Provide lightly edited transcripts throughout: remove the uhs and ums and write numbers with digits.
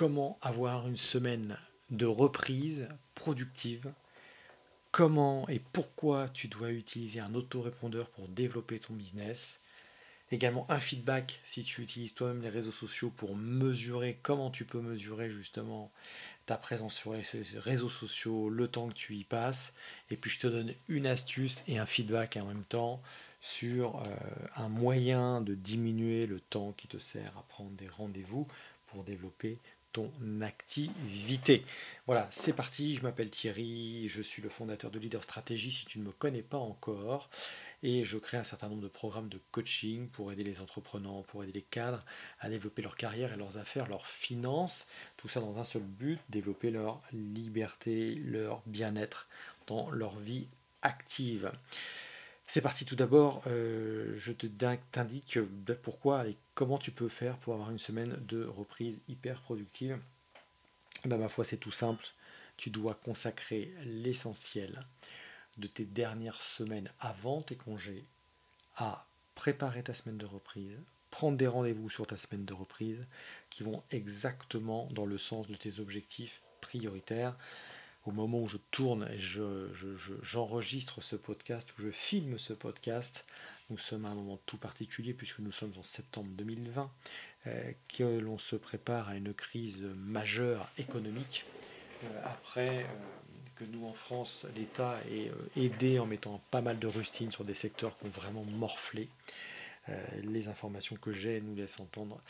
comment avoir une semaine de reprise productive, comment et pourquoi tu dois utiliser un autorépondeur pour développer ton business, également un feedback si tu utilises toi-même les réseaux sociaux pour mesurer comment tu peux mesurer justement ta présence sur les réseaux sociaux, le temps que tu y passes, et puis je te donne une astuce et un feedback en même temps sur un moyen de diminuer le temps qui te sert à prendre des rendez-vous pour développer ton activité. Voilà, c'est parti, je m'appelle Thierry, je suis le fondateur de Leader Stratégie si tu ne me connais pas encore, et je crée un certain nombre de programmes de coaching pour aider les entrepreneurs, pour aider les cadres à développer leur carrière et leurs affaires, leurs finances, tout ça dans un seul but, développer leur liberté, leur bien-être dans leur vie active. C'est parti tout d'abord, je t'indique pourquoi et comment tu peux faire pour avoir une semaine de reprise hyper productive. Ben, ma foi, c'est tout simple. Tu dois consacrer l'essentiel de tes dernières semaines avant tes congés à préparer ta semaine de reprise, prendre des rendez-vous sur ta semaine de reprise qui vont exactement dans le sens de tes objectifs prioritaires. Au moment où je tourne et j'enregistre ce podcast, où je filme ce podcast, nous sommes à un moment tout particulier puisque nous sommes en septembre 2020, que l'on se prépare à une crise majeure économique après que nous en France, l'État ait aidé en mettant pas mal de rustines sur des secteurs qui ont vraiment morflé. Les informations que j'ai nous laissent entendre,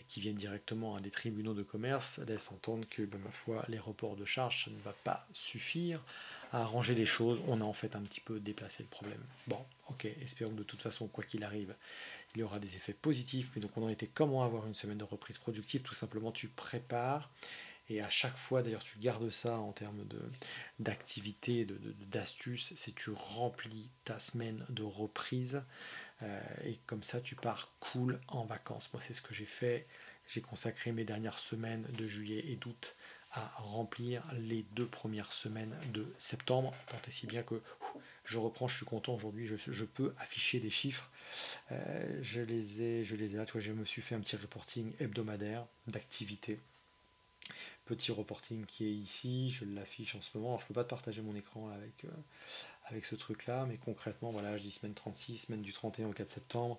qui viennent directement des tribunaux de commerce, laissent entendre que, ben, ma foi, les reports de charges, ça ne va pas suffire à arranger les choses. On a en fait un petit peu déplacé le problème. Bon, ok, espérons que de toute façon, quoi qu'il arrive, il y aura des effets positifs. Mais donc on en était comment avoir une semaine de reprise productive? Tout simplement, tu prépares. Et à chaque fois, d'ailleurs, tu gardes ça en termes d'activité, d'astuces, c'est tu remplis ta semaine de reprise et comme ça, tu pars cool en vacances. Moi, c'est ce que j'ai fait. J'ai consacré mes dernières semaines de juillet et d'août à remplir les 2 premières semaines de septembre. Tant et si bien que je reprends, je suis content aujourd'hui, je peux afficher des chiffres. Je les ai là. Tu vois, je me suis fait un petit reporting hebdomadaire d'activité. Petit reporting qui est ici, je l'affiche en ce moment. Alors, je ne peux pas te partager mon écran là, avec ce truc là, mais concrètement, voilà, je dis semaine 36, semaine du 31 au 4 septembre.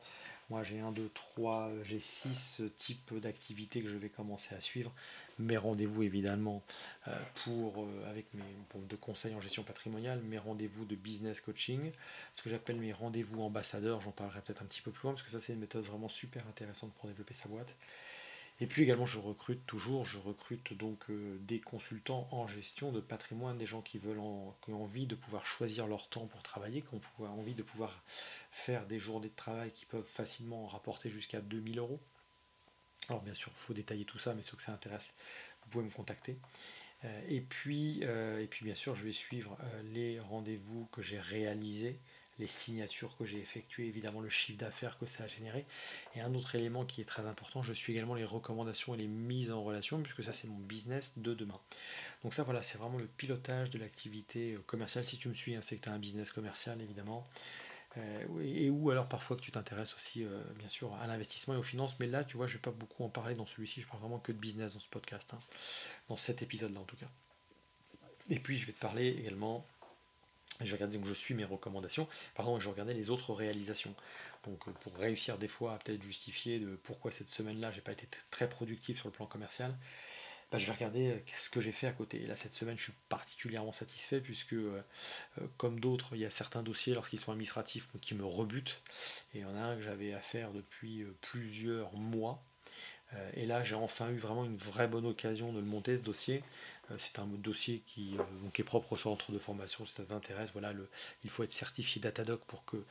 Moi, j'ai 1, 2, 3, j'ai 6 types d'activités que je vais commencer à suivre. Mes rendez-vous, évidemment, avec de conseils en gestion patrimoniale, mes rendez-vous de business coaching, ce que j'appelle mes rendez-vous ambassadeurs, j'en parlerai peut-être un petit peu plus loin, parce que ça, c'est une méthode vraiment super intéressante pour développer sa boîte. Et puis également, je recrute donc des consultants en gestion de patrimoine, des gens qui ont envie de pouvoir choisir leur temps pour travailler, qui ont envie de pouvoir faire des journées de travail qui peuvent facilement rapporter jusqu'à 2 000 euros. Alors bien sûr, il faut détailler tout ça, mais ceux que ça intéresse, vous pouvez me contacter. Et puis bien sûr, je vais suivre les rendez-vous que j'ai réalisés, les signatures que j'ai effectuées, évidemment le chiffre d'affaires que ça a généré. Et un autre élément qui est très important, je suis également les recommandations et les mises en relation, puisque ça c'est mon business de demain. Donc ça voilà, c'est vraiment le pilotage de l'activité commerciale. Si tu me suis, hein, c'est que tu as un business commercial évidemment. Et ou alors parfois que tu t'intéresses aussi bien sûr à l'investissement et aux finances. Mais là, tu vois, je ne vais pas beaucoup en parler dans celui-ci, je parle vraiment que de business dans ce podcast, hein, dans cet épisode-là en tout cas. Et puis je vais te parler également, je vais regarder, donc je suis mes recommandations, pardon, et je vais regarder les autres réalisations. Donc pour réussir des fois à peut-être justifier de pourquoi cette semaine-là j'ai pas été très productif sur le plan commercial, bah, je vais regarder ce que j'ai fait à côté. Et là cette semaine je suis particulièrement satisfait puisque comme d'autres, il y a certains dossiers lorsqu'ils sont administratifs qui me rebutent. Et il y en a un que j'avais à faire depuis plusieurs mois. Et là, j'ai enfin eu vraiment une vraie bonne occasion de le monter, ce dossier. C'est un dossier qui est propre au centre de formation, si ça t'intéresse. Voilà, il faut être certifié Datadoc pour que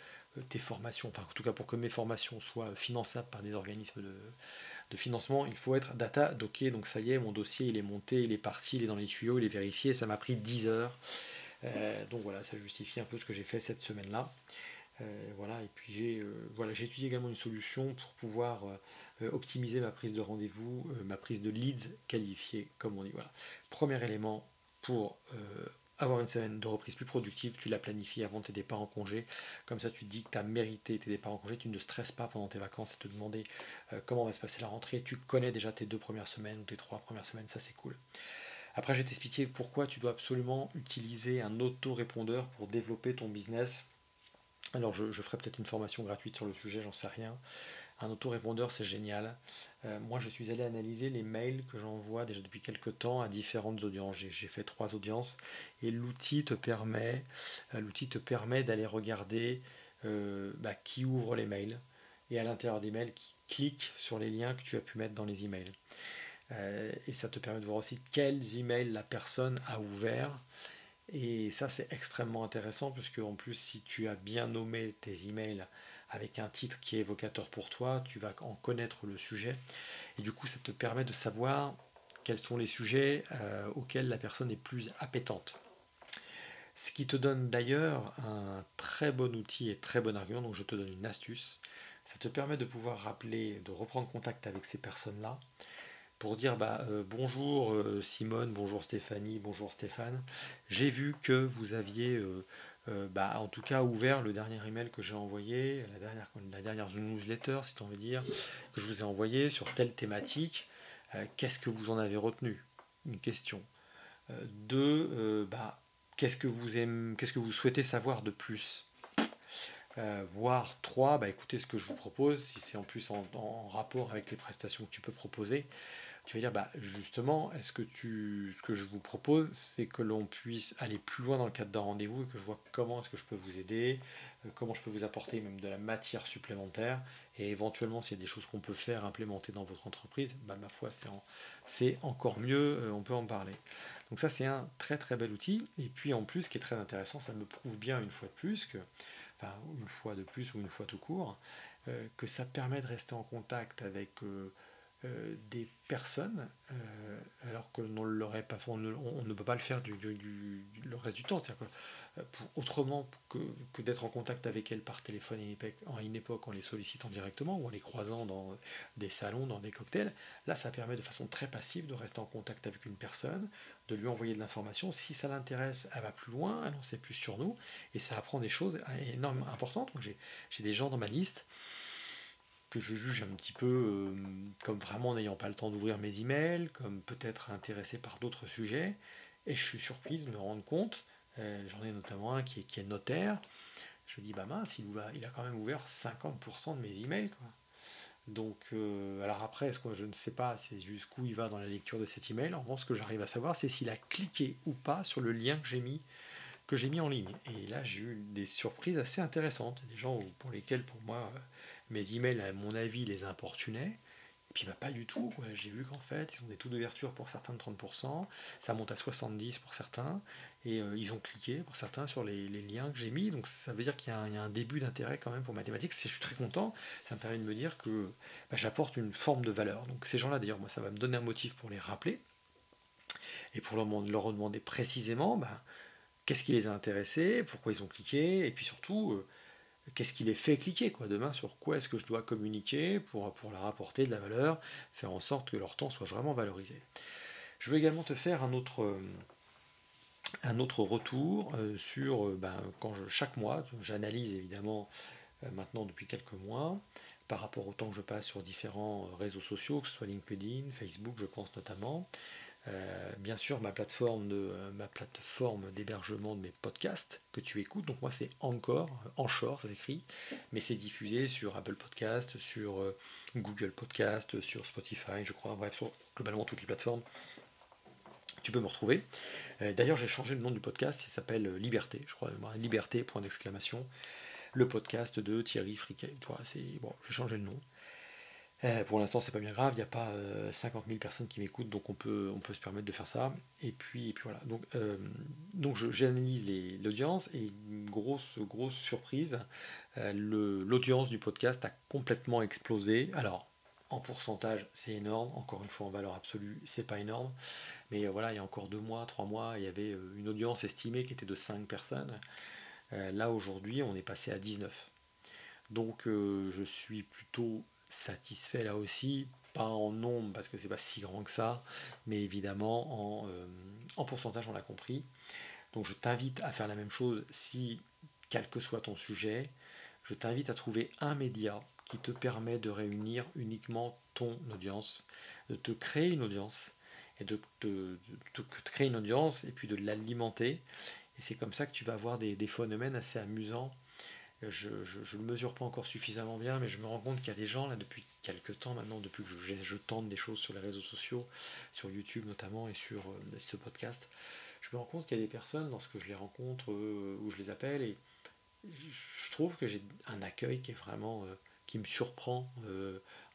tes formations, enfin en tout cas pour que mes formations soient finançables par des organismes de financement, il faut être datadocké. Donc ça y est, mon dossier, il est monté, il est parti, il est dans les tuyaux, il est vérifié. Ça m'a pris 10 heures. Donc voilà, ça justifie un peu ce que j'ai fait cette semaine-là. Voilà, et puis j'ai étudié également une solution pour pouvoir optimiser ma prise de rendez-vous, ma prise de leads qualifiés, comme on dit. Voilà. Premier élément pour avoir une semaine de reprise plus productive, tu la planifies avant tes départs en congé. Comme ça, tu te dis que tu as mérité tes départs en congé, tu ne stresses pas pendant tes vacances à te demander comment va se passer la rentrée. Tu connais déjà tes 2 premières semaines ou tes 3 premières semaines, ça c'est cool. Après, je vais t'expliquer pourquoi tu dois absolument utiliser un autorépondeur pour développer ton business. Alors, je ferai peut-être une formation gratuite sur le sujet, j'en sais rien. Un autorépondeur, c'est génial. Moi, je suis allé analyser les mails que j'envoie déjà depuis quelques temps à différentes audiences. J'ai fait 3 audiences et l'outil te permet d'aller regarder qui ouvre les mails et à l'intérieur des mails qui clique sur les liens que tu as pu mettre dans les emails. Et ça te permet de voir aussi quels emails la personne a ouvert. Et ça, c'est extrêmement intéressant puisque en plus, si tu as bien nommé tes emails avec un titre qui est évocateur pour toi, tu vas en connaître le sujet. Et du coup, ça te permet de savoir quels sont les sujets auxquels la personne est plus appétente. Ce qui te donne d'ailleurs un très bon outil et très bon argument, donc je te donne une astuce. Ça te permet de pouvoir rappeler, de reprendre contact avec ces personnes-là pour dire bonjour Simone, bonjour Stéphanie, bonjour Stéphane. J'ai vu que vous aviez en tout cas ouvert le dernier email que j'ai envoyé, la dernière newsletter, si tu veux dire, que je vous ai envoyé sur telle thématique. Qu'est-ce que vous en avez retenu? Une question. Deux, qu'est-ce que vous souhaitez savoir de plus? Voire trois, écoutez ce que je vous propose, si c'est en plus en rapport avec les prestations que tu peux proposer, tu vas dire, justement, ce que je vous propose, c'est que l'on puisse aller plus loin dans le cadre d'un rendez-vous et que je vois comment est-ce que je peux vous aider, comment je peux vous apporter même de la matière supplémentaire, et éventuellement, s'il y a des choses qu'on peut faire, implémenter dans votre entreprise, ma foi, c'est encore mieux, on peut en parler. Donc ça, c'est un très très bel outil, et puis en plus, ce qui est très intéressant, ça me prouve bien une fois de plus, une fois de plus ou une fois tout court, que ça permet de rester en contact avec des personnes, alors que l'on l'aurait pas, on ne peut pas le faire le reste du temps. C'est-à-dire que, autrement que d'être en contact avec elles par téléphone à une époque en les sollicitant directement ou en les croisant dans des salons, dans des cocktails, là ça permet de façon très passive de rester en contact avec une personne, de lui envoyer de l'information. Si ça l'intéresse, elle va plus loin, elle en sait plus sur nous et ça apprend des choses énormément importantes. Donc j'ai des gens dans ma liste que je juge un petit peu comme vraiment n'ayant pas le temps d'ouvrir mes emails, comme peut-être intéressé par d'autres sujets, et je suis surpris de me rendre compte, j'en ai notamment un qui est notaire, je me dis, mince, il a quand même ouvert 50% de mes emails, quoi. Donc, alors après, je ne sais pas c'est jusqu'où il va dans la lecture de cet email. En revanche, ce que j'arrive à savoir, c'est s'il a cliqué ou pas sur le lien que j'ai mis en ligne. Et là, j'ai eu des surprises assez intéressantes. Des gens pour lesquels, pour moi, mes emails, à mon avis, les importunaient. Et puis, pas du tout, quoi. J'ai vu qu'en fait, ils ont des taux d'ouverture pour certains de 30%, ça monte à 70 pour certains, et ils ont cliqué pour certains sur les liens que j'ai mis. Donc, ça veut dire qu'il y a un début d'intérêt quand même pour mathématiques. Je suis très content. Ça me permet de me dire que j'apporte une forme de valeur. Donc, ces gens-là, d'ailleurs, moi, ça va me donner un motif pour les rappeler et pour leur demander précisément qu'est-ce qui les a intéressés, pourquoi ils ont cliqué, et puis surtout, qu'est-ce qui les fait cliquer, quoi. Demain, sur quoi est-ce que je dois communiquer pour leur apporter de la valeur, faire en sorte que leur temps soit vraiment valorisé. Je veux également te faire un autre retour sur chaque mois, j'analyse évidemment maintenant depuis quelques mois, par rapport au temps que je passe sur différents réseaux sociaux, que ce soit LinkedIn, Facebook, je pense notamment. Bien sûr, ma plateforme d'hébergement de mes podcasts que tu écoutes. Donc moi, c'est Anchor, ça s'écrit, mais c'est diffusé sur Apple Podcast, sur Google Podcast, sur Spotify, je crois. Bref, sur globalement toutes les plateformes. Tu peux me retrouver. D'ailleurs, j'ai changé le nom du podcast. Il s'appelle Liberté, je crois. Liberté, point d'exclamation. Le podcast de Thierry Friquet. J'ai changé le nom. Pour l'instant, c'est pas bien grave, il n'y a pas 50 000 personnes qui m'écoutent, donc on peut se permettre de faire ça. Et puis voilà. Donc j'analyse l'audience et une grosse surprise, l'audience du podcast a complètement explosé. Alors, en pourcentage, c'est énorme. Encore une fois, en valeur absolue, c'est pas énorme. Mais voilà, il y a encore 2 mois, 3 mois, il y avait une audience estimée qui était de 5 personnes. Là, aujourd'hui, on est passé à 19. Donc je suis plutôt satisfait là aussi, pas en nombre parce que c'est pas si grand que ça, mais évidemment en pourcentage on l'a compris. Donc je t'invite à faire la même chose si, quel que soit ton sujet, je t'invite à trouver un média qui te permet de réunir uniquement ton audience, de te créer une audience et de créer une audience et puis de l'alimenter. Et c'est comme ça que tu vas avoir des phénomènes assez amusants. Je ne le mesure pas encore suffisamment bien, mais je me rends compte qu'il y a des gens là depuis quelques temps maintenant, depuis que je tente des choses sur les réseaux sociaux, sur YouTube notamment et sur ce podcast, je me rends compte qu'il y a des personnes lorsque je les rencontre ou je les appelle et je trouve que j'ai un accueil qui est vraiment qui me surprend.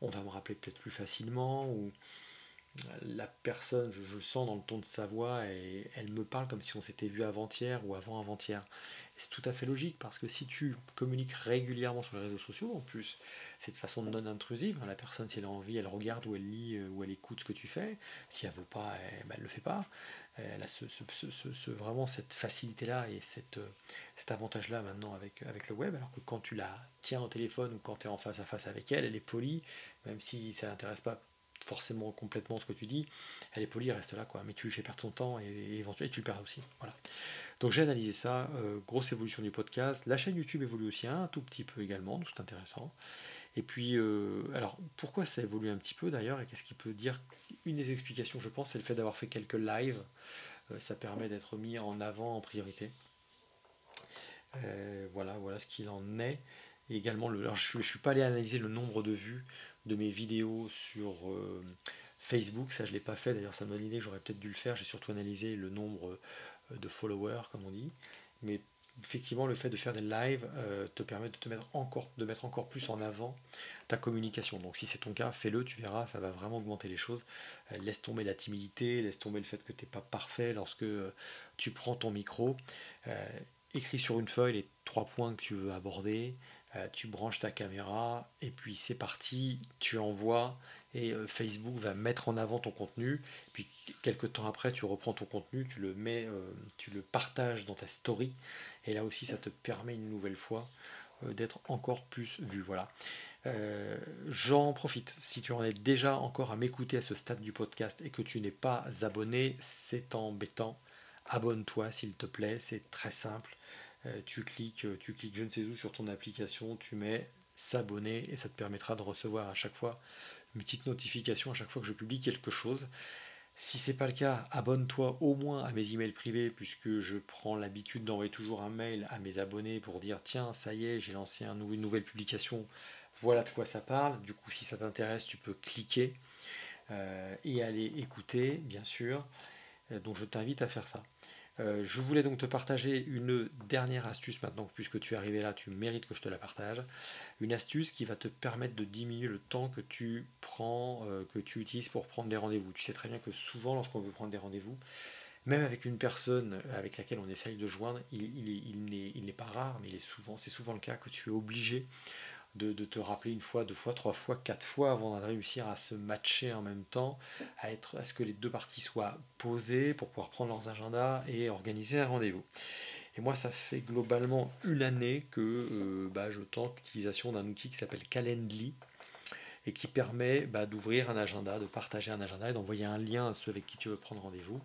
On va me rappeler peut-être plus facilement ou la personne, je le sens dans le ton de sa voix et elle me parle comme si on s'était vu avant-hier ou avant-avant-hier. C'est tout à fait logique parce que si tu communiques régulièrement sur les réseaux sociaux, en plus, c'est de façon non intrusive. La personne, si elle a envie, elle regarde ou elle lit ou elle écoute ce que tu fais. Si elle veut pas, ben, elle ne le fait pas. Elle a vraiment cette facilité-là et cet avantage-là maintenant avec le web, alors que quand tu la tiens au téléphone ou quand tu es en face à face avec elle, elle est polie, même si ça n'intéresse pas forcément complètement ce que tu dis, elle est polie, elle reste là, quoi. Mais tu lui fais perdre son temps et éventuellement tu le perds aussi. Voilà. Donc j'ai analysé ça, grosse évolution du podcast. La chaîne YouTube évolue aussi un tout petit peu également, donc c'est intéressant. Et puis, alors pourquoi ça évolue un petit peu d'ailleurs, et qu'est-ce qui peut dire une des explications, je pense, c'est le fait d'avoir fait quelques lives. Ça permet d'être mis en avant en priorité. Voilà ce qu'il en est. Et également, alors je ne suis pas allé analyser le nombre de vues de mes vidéos sur Facebook, ça je ne l'ai pas fait, d'ailleurs ça me donne l'idée que j'aurais peut-être dû le faire, j'ai surtout analysé le nombre de followers, comme on dit. Mais effectivement, le fait de faire des lives te permet de mettre encore plus en avant ta communication. Donc si c'est ton cas, fais-le, tu verras, ça va vraiment augmenter les choses. Laisse tomber la timidité, laisse tomber le fait que tu n'es pas parfait lorsque tu prends ton micro. Euh, Écris sur une feuille les 3 points que tu veux aborder, tu branches ta caméra et puis c'est parti, tu envoies et Facebook va mettre en avant ton contenu. Puis quelques temps après, tu reprends ton contenu, tu le mets, tu le partages dans ta story et là aussi ça te permet une nouvelle fois d'être encore plus vu. Voilà. J'en profite. Si tu en es déjà encore à m'écouter à ce stade du podcast et que tu n'es pas abonné, c'est embêtant. Abonne-toi s'il te plaît, c'est très simple. Tu cliques je ne sais où sur ton application, tu mets s'abonner et ça te permettra de recevoir à chaque fois une petite notification à chaque fois que je publie quelque chose. Si c'est pas le cas, abonne-toi au moins à mes emails privés puisque je prends l'habitude d'envoyer toujours un mail à mes abonnés pour dire tiens ça y est j'ai lancé une nouvelle publication, voilà de quoi ça parle. Du coup si ça t'intéresse tu peux cliquer et aller écouter bien sûr. Donc je t'invite à faire ça. Je voulais donc te partager une dernière astuce maintenant, puisque tu es arrivé là, tu mérites que je te la partage. Une astuce qui va te permettre de diminuer le temps que tu prends, que tu utilises pour prendre des rendez-vous. Tu sais très bien que souvent, lorsqu'on veut prendre des rendez-vous, même avec une personne avec laquelle on essaye de joindre, il n'est pas rare, mais c'est souvent le cas que tu es obligé de te rappeler une fois, 2 fois, 3 fois, 4 fois avant de réussir à se matcher en même temps, à ce que les deux parties soient posées pour pouvoir prendre leurs agendas et organiser un rendez-vous. Et moi, ça fait globalement une année que je tente l'utilisation d'un outil qui s'appelle Calendly et qui permet d'ouvrir un agenda, de partager un agenda et d'envoyer un lien à ceux avec qui tu veux prendre rendez-vous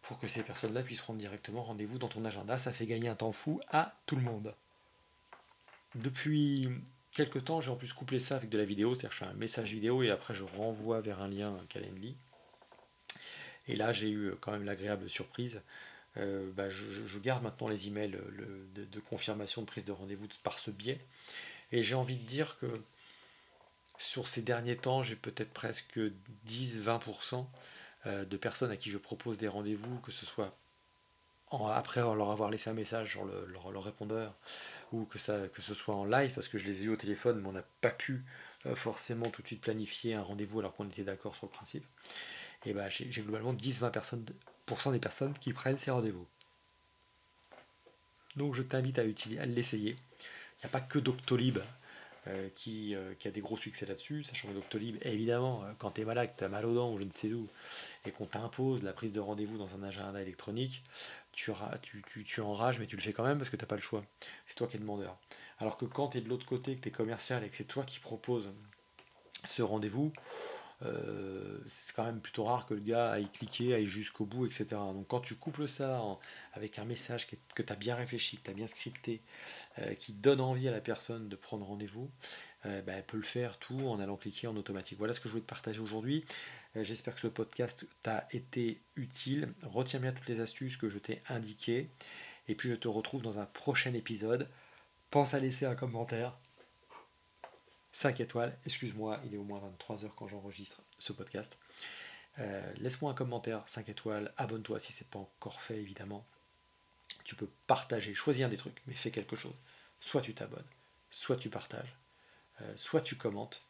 pour que ces personnes-là puissent prendre directement rendez-vous dans ton agenda. Ça fait gagner un temps fou à tout le monde. Depuis quelques temps, j'ai en plus couplé ça avec de la vidéo, c'est-à-dire que je fais un message vidéo et après je renvoie vers un lien Calendly. Et là, j'ai eu quand même l'agréable surprise. Je garde maintenant les emails de confirmation de prise de rendez-vous par ce biais. Et j'ai envie de dire que sur ces derniers temps, j'ai peut-être presque 10-20% de personnes à qui je propose des rendez-vous, que ce soit après leur avoir laissé un message sur leur répondeur, ou que ce soit en live, parce que je les ai eu au téléphone, mais on n'a pas pu forcément tout de suite planifier un rendez-vous alors qu'on était d'accord sur le principe. Et j'ai globalement 10-20% des personnes qui prennent ces rendez-vous. Donc je t'invite à l'essayer. Il n'y a pas que Doctolib qui a des gros succès là-dessus, sachant que Doctolib, évidemment, quand tu es malade, que tu as mal aux dents ou je ne sais où, et qu'on t'impose la prise de rendez-vous dans un agenda électronique, tu enrages, mais tu le fais quand même parce que tu n'as pas le choix. C'est toi qui es demandeur. Alors que quand tu es de l'autre côté, que tu es commercial et que c'est toi qui proposes ce rendez-vous, c'est quand même plutôt rare que le gars aille cliquer, aille jusqu'au bout, etc. Donc quand tu couples ça avec un message que tu as bien réfléchi, que tu as bien scripté, qui donne envie à la personne de prendre rendez-vous, elle peut le faire tout en allant cliquer en automatique. Voilà ce que je voulais te partager aujourd'hui. J'espère que ce podcast t'a été utile. Retiens bien toutes les astuces que je t'ai indiquées. Et puis je te retrouve dans un prochain épisode. Pense à laisser un commentaire. 5 étoiles, excuse-moi, il est au moins 23 heures quand j'enregistre ce podcast. Laisse-moi un commentaire, 5 étoiles, abonne-toi si ce n'est pas encore fait évidemment. Tu peux partager, choisis un des trucs, mais fais quelque chose. Soit tu t'abonnes, soit tu partages, soit tu commentes,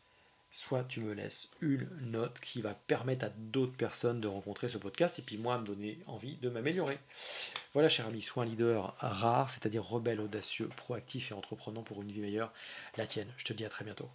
soit tu me laisses une note qui va permettre à d'autres personnes de rencontrer ce podcast et puis moi me donner envie de m'améliorer. Voilà, cher ami, sois un leader rare, c'est-à-dire rebelle, audacieux, proactif et entreprenant pour une vie meilleure, la tienne. Je te dis à très bientôt.